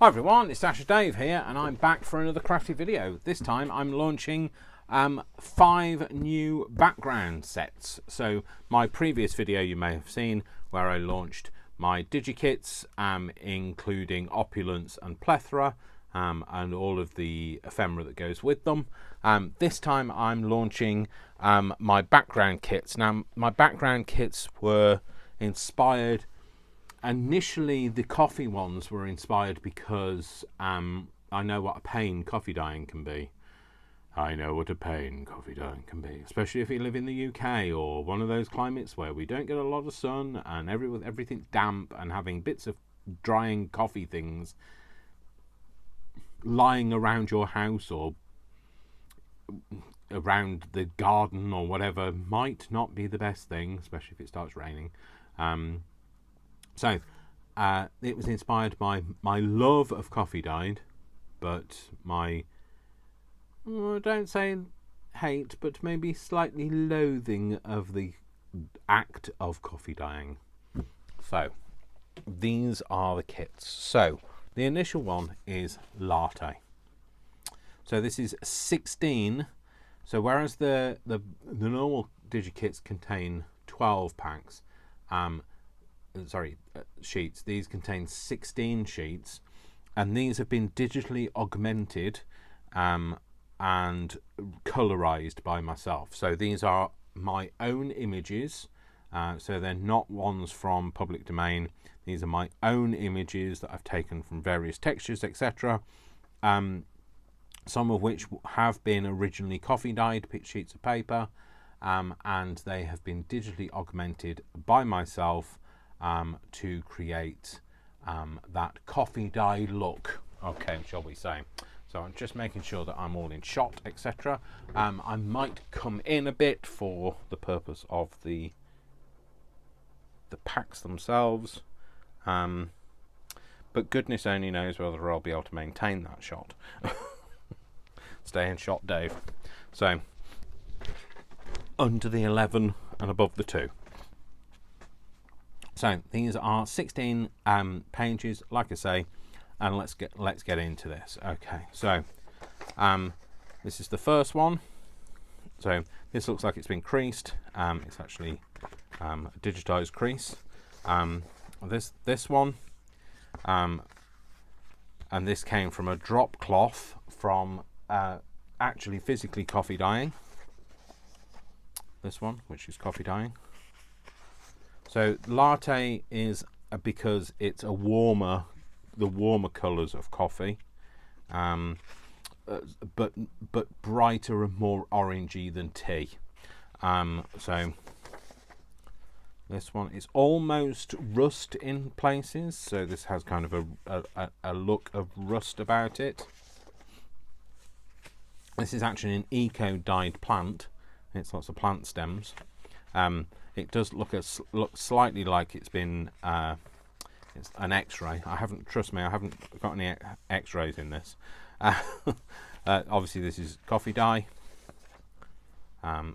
Hi everyone, it's Dave here and I'm back for another crafty video. This time I'm launching 5 new background sets. So my previous video you may have seen where I launched my digikits, including opulence and plethora, and all of the ephemera that goes with them. This time I'm launching my background kits. Now my background kits were inspired. Initially, the coffee ones were inspired because I know what a pain coffee dyeing can be. I know what a pain coffee dyeing can be, especially if you live in the UK or one of those climates where we don't get a lot of sun and everything's damp, and having bits of drying coffee things lying around your house or around the garden or whatever might not be the best thing, especially if it starts raining. So it was inspired by my love of coffee dyed, but my, don't say hate, but maybe slightly loathing of the act of coffee dyeing. So these are the kits. So the initial one is Latte. So this is 16. So whereas the normal digikits contain 12 packs, sheets, these contain 16 sheets, and these have been digitally augmented and colorized by myself. So these are my own images, so they're not ones from public domain. These are my own images that I've taken from various textures, etc., some of which have been originally coffee dyed sheets of paper, and they have been digitally augmented by myself to create that coffee dye look, okay, shall we say. So I'm just making sure that I'm all in shot, etc. I might come in a bit for the purpose of the packs themselves, but goodness only knows whether I'll be able to maintain that shot. Stay in shot, Dave. So under the 11 and above the 2. So these are 16 pages, like I say, and let's get into this. Okay, so this is the first one. So this looks like it's been creased. It's actually a digitized crease. This one, and this came from a drop cloth from actually physically coffee dyeing. This one, which is coffee dyeing. So Latte is because it's the warmer colours of coffee, but brighter and more orangey than tea. So this one is almost rust in places, so this has kind of a look of rust about it. This is actually an eco-dyed plant. It's lots of plant stems. It does look slightly like it's been it's an X-ray. Trust me, I haven't got any X-rays in this. Obviously, this is coffee dye.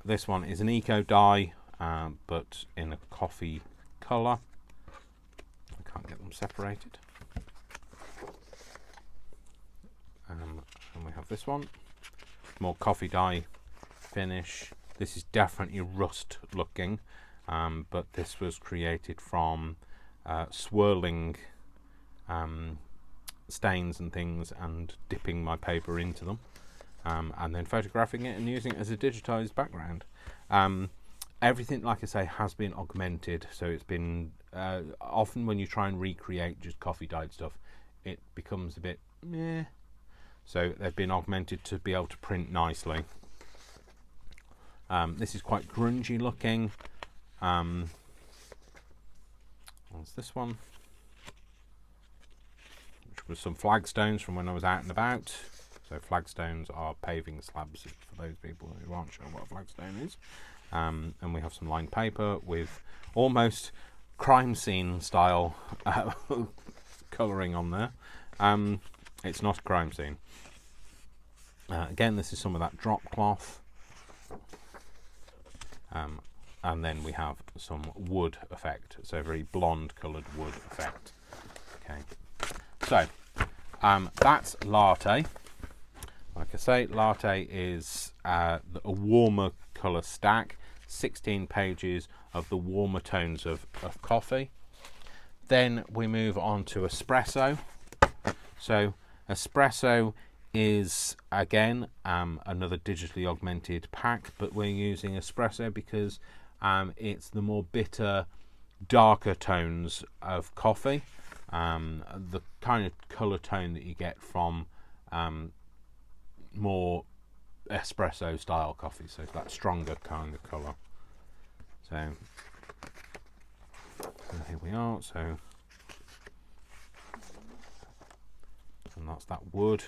This one is an eco dye, but in a coffee colour. I can't get them separated. And we have this one, more coffee dye finish. This is definitely rust looking, but this was created from swirling stains and things and dipping my paper into them, and then photographing it and using it as a digitized background. Everything, like I say, has been augmented, so it's been often when you try and recreate just coffee dyed stuff, it becomes a bit meh. So they've been augmented to be able to print nicely. This is quite grungy looking. There's this one, which was some flagstones from when I was out and about. So flagstones are paving slabs for those people who aren't sure what a flagstone is. And we have some lined paper with almost crime scene style colouring on there. It's not a crime scene. Again, this is some of that drop cloth. And then we have some wood effect, so a very blonde coloured wood effect. Okay, so That's Latte. Like I say, Latte is a warmer colour stack, 16 pages of the warmer tones of coffee. Then we move on to Espresso. So Espresso is again another digitally augmented pack, but we're using Espresso because it's the more bitter, darker tones of coffee, the kind of colour tone that you get from more espresso style coffee, so it's that stronger kind of colour. So here we are. So and that's that wood,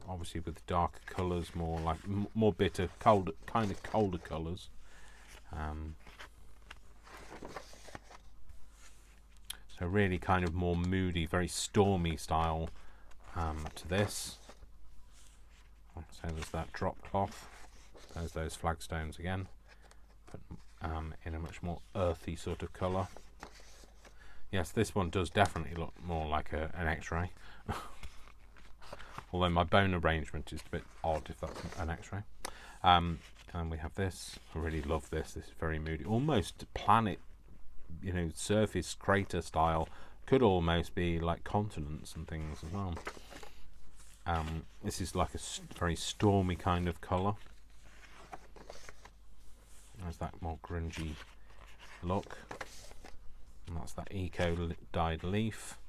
obviously with darker colours, more like more bitter, cold, kind of colder colours. So really kind of more moody, very stormy style to this. So there's that drop cloth, there's those flagstones again, but in a much more earthy sort of colour. Yes, this one does definitely look more like an X-ray. Although my bone arrangement is a bit odd if that's an X-ray. And we have this. I really love this. This is very moody, almost planet, you know, surface crater style. Could almost be like continents and things as well. This is like a very stormy kind of colour. There's that more grungy look. And that's that eco dyed leaf.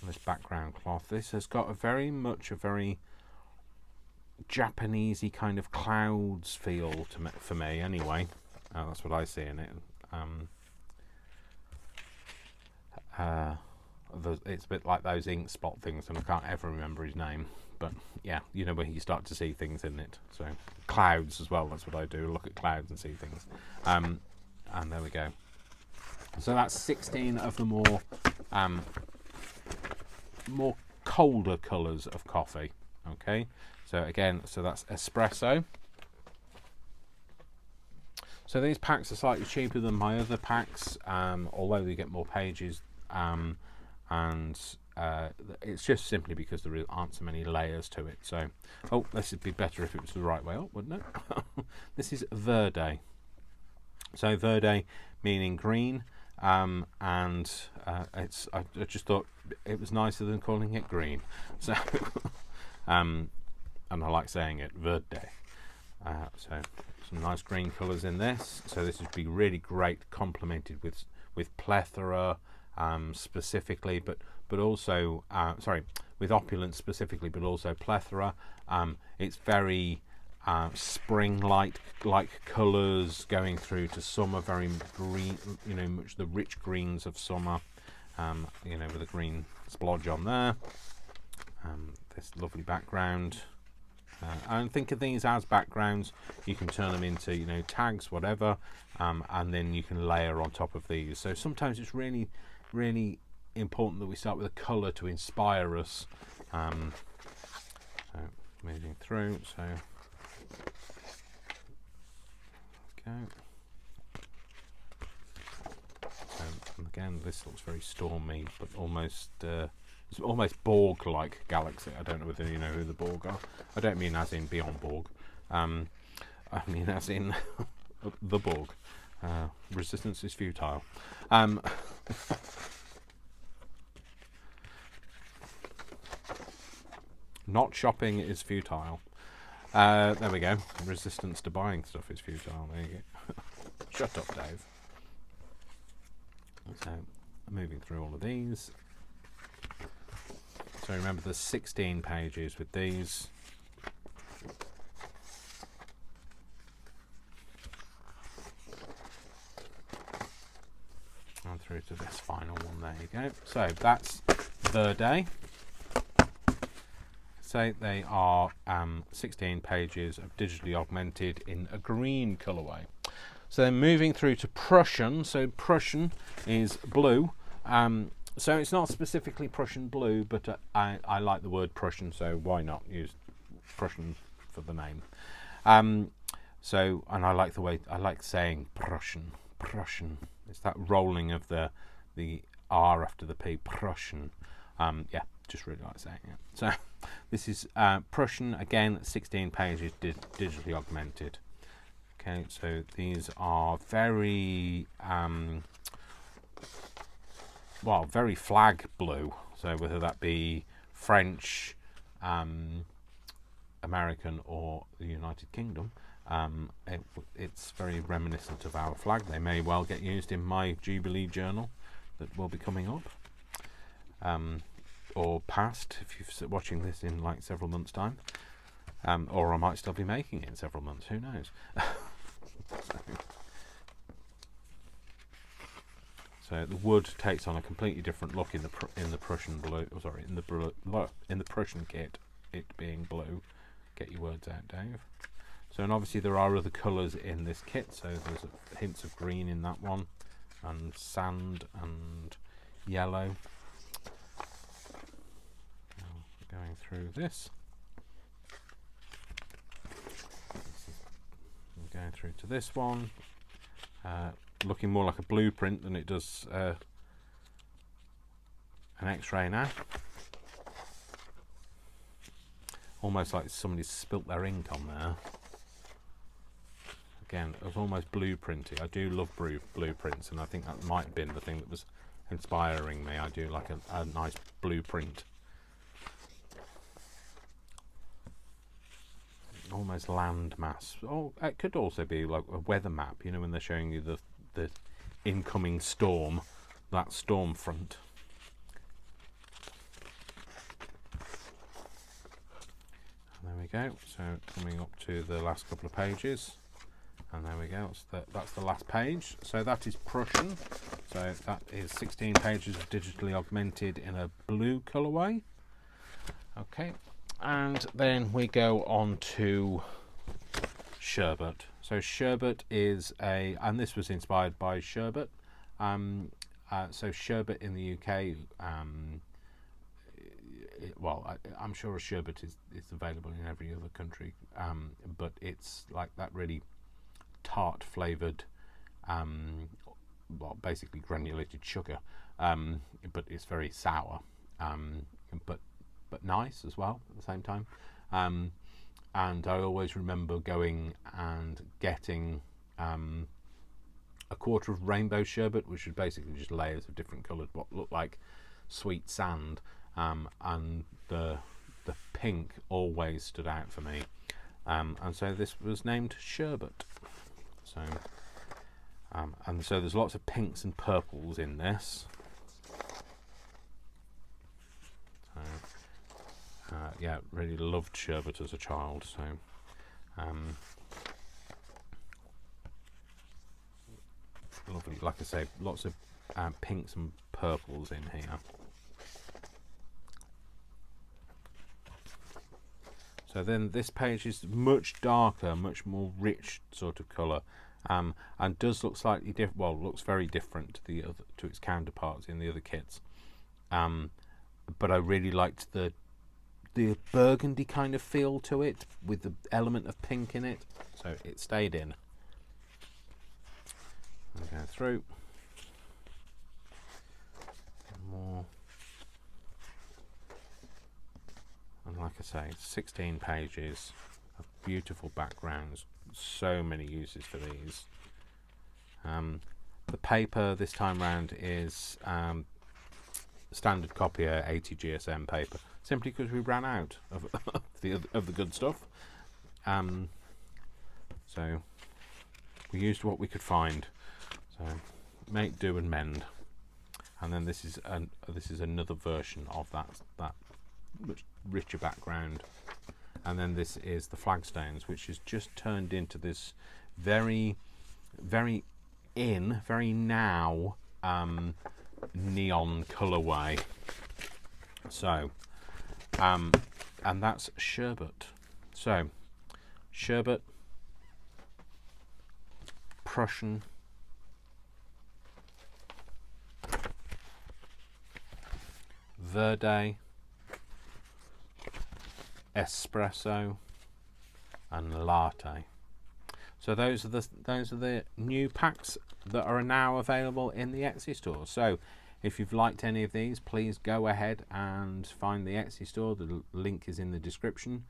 And this background cloth. This has got a very Japanesey kind of clouds feel to me, for me anyway. That's what I see in it. It's a bit like those ink spot things, and I can't ever remember his name. But yeah, you know, where you start to see things in it. So clouds as well. That's what I do. Look at clouds and see things. And there we go. So that's 16 of the more colder colours of coffee. Okay. So again, so that's Espresso. So these packs are slightly cheaper than my other packs, although they get more pages, and it's just simply because there aren't so many layers to it. So, oh, this would be better if it was the right way up, wouldn't it? This is Verde. So Verde meaning green, and it's. I just thought it was nicer than calling it green. So, and I like saying it, Verde. So some nice green colours in this. So this would be really great complemented with plethora specifically, but also with opulence specifically, but also plethora. It's very spring-like colours going through to summer, very green, you know, much the rich greens of summer, you know, with a green splodge on there. This lovely background. And think of these as backgrounds. You can turn them into, you know, tags, whatever, and then you can layer on top of these. So sometimes it's really, really important that we start with a colour to inspire us. So moving through. So okay. So again, this looks very stormy, but almost. It's almost Borg-like galaxy. I don't know whether you know who the Borg are. I don't mean as in Beyond Borg. I mean as in the Borg. Resistance is futile. Not shopping is futile. There we go. Resistance to buying stuff is futile. There you go. Shut up, Dave. So, moving through all of these. So remember, there's 16 pages with these. And through to this final one. There you go. So that's Verde. So they are 16 pages of digitally augmented in a green colourway. So then moving through to Prussian. So Prussian is blue. So it's not specifically Prussian blue, but I like the word Prussian, so why not use Prussian for the name? So, and I like saying Prussian. It's that rolling of the R after the P, Prussian. Yeah, just really like saying it. So this is Prussian, again, 16 pages, digitally augmented. Okay, so these are very, well, very flag blue. So whether that be French, American, or the United Kingdom, it's very reminiscent of our flag. They may well get used in my Jubilee journal that will be coming up, or past if you're watching this in like several months' time, or I might still be making it in several months. Who knows? So the wood takes on a completely different look in the Prussian blue. Oh, sorry, in the Prussian kit, it being blue. Get your words out, Dave. So, and obviously there are other colours in this kit. So there's hints of green in that one, and sand and yellow. Now, going through this. Going through to this one. Looking more like a blueprint than it does an X-ray now. Almost like somebody's spilt their ink on there. Again, it was almost blueprinty. I do love blueprints, and I think that might have been the thing that was inspiring me. I do like a nice blueprint. Almost land mass. Oh, it could also be like a weather map, you know, when they're showing you the incoming storm, that storm front. And there we go. So coming up to the last couple of pages, and there we go. That's the last page. So that is Prussian. So that is 16 pages digitally augmented in a blue colourway. Okay. And then we go on to sherbet. So sherbet is and this was inspired by sherbet. So sherbet in the UK, I'm sure a sherbet is available in every other country, but it's like that really tart flavoured, well, basically granulated sugar, but it's very sour, but nice as well at the same time. And I always remember going and getting a quarter of rainbow sherbet, which was basically just layers of different coloured, what looked like sweet sand, and the pink always stood out for me, and so this was named sherbet. So and so there's lots of pinks and purples in this. So yeah, really loved sherbet as a child. So lovely, like I say, lots of pinks and purples in here. So then this page is much darker, much more rich sort of colour, and does look slightly different. Well, looks very different to its counterparts in the other kits. But I really liked the burgundy kind of feel to it, with the element of pink in it, so it stayed in. I'll go through more, and like I say, 16 pages of beautiful backgrounds, so many uses for these. The paper this time round is standard copier 80 GSM paper, simply because we ran out of the good stuff. So we used what we could find. So make do and mend. And then this is another version of that much richer background. And then this is the flagstones, which is just turned into this very, very now neon colourway. So and that's sherbet. So sherbet, Prussian, Verde, Espresso, and Latte. So those are the new packs that are now available in the Etsy store. So If you've liked any of these, please go ahead and find the Etsy store. The link is in the description.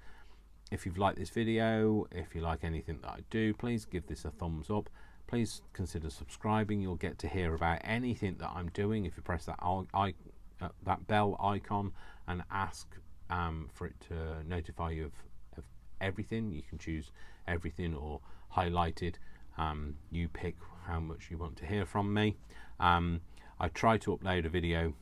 If you've liked this video, if you like anything that I do, please give this a thumbs up. Please consider subscribing. You'll get to hear about anything that I'm doing if you press that bell icon and ask for it to notify you of everything. You can choose everything or highlighted. You pick how much you want to hear from me. I try to upload a video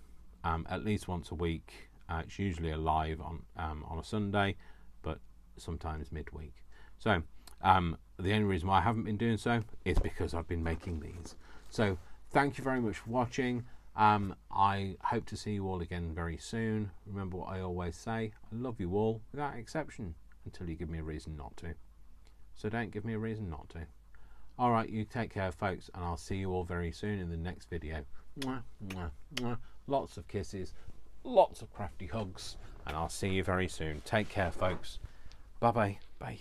at least once a week. It's usually a live on a Sunday, but sometimes midweek. So the only reason why I haven't been doing so is because I've been making these. So thank you very much for watching. I hope to see you all again very soon. Remember what I always say, I love you all without exception until you give me a reason not to. So don't give me a reason not to. Alright, you take care folks, and I'll see you all very soon in the next video. Mwah, mwah, mwah. Lots of kisses, lots of crafty hugs, and I'll see you very soon. Take care folks. Bye bye. Bye.